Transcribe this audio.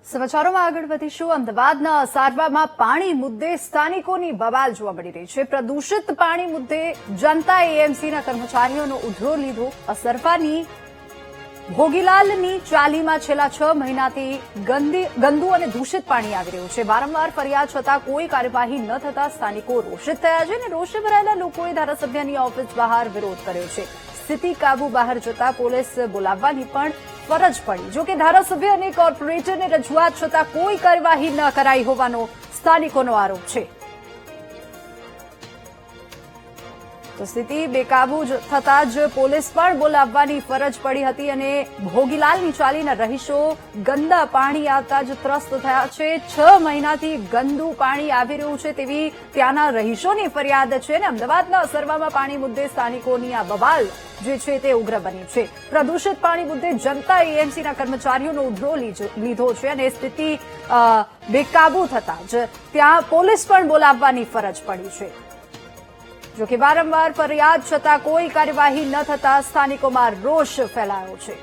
સમાચારોમાં આગળ વધીશું। અમદાવાદના સારવામાં પાણી મુદ્દે સ્થાનિકોની બવાલ જોવા મળી રહી છે। પ્રદૂષિત પાણી મુદ્દે જનતાએ એએમસીના કર્મચારીઓનો ઉધરો લીધો। અસરફાની ભોગીલાલની ચાલીમાં છેલ્લા 6 મહિનાથી ગંદુ અને દૂષિત પાણી આવી રહ્યું છે। વારંવાર ફરિયાદ છતાં કોઈ કાર્યવાહી ન થતા સ્થાનિકો રોષિત થયા છે અને રોષે ભરાયેલા લોકોએ ધારાસભ્યની ઓફિસ બહાર વિરોધ કર્યો છે। સ્થિતિ કાબુ બહાર જતા પોલીસ બોલાવવાની પણ ફરજ પડી। જો કે ધારાસભ્ય અને કોર્પોરેટરને રજૂઆત છતાં કોઈ કાર્યવાહી ન કરાઈ હોવાનો સ્થાનિકોનો આરોપ છે। તો સ્થિતિ બેકાબુ થતા જ પોલીસ પણ બોલાવવાની ફરજ પડી હતી અને ભોગીલાલની ચાલીના રહીશો ગંદા પાણી આવતા જ ત્રસ્ત થયા છે। 6 મહિનાથી ગંદુ પાણી આવી રહ્યું છે તેવી ત્યાંના રહીશોની ફરિયાદ છે અને અમદાવાદના અસરવામાં પાણી મુદ્દે સ્થાનિકોની આ બવાલ જે છે તે ઉગ્ર બની છે। પ્રદૂષિત પાણી મુદ્દે જનતા એએમસીના કર્મચારીઓનો ઉધરો લીધો છે અને સ્થિતિ બેકાબુ થતા જ ત્યાં પોલીસ પણ બોલાવવાની ફરજ પડી છે। જો કે વારંવાર ફરિયાદ છતાં કોઈ કાર્યવાહી ન થતા સ્થાનિકોમાં રોષ ફેલાયો છે।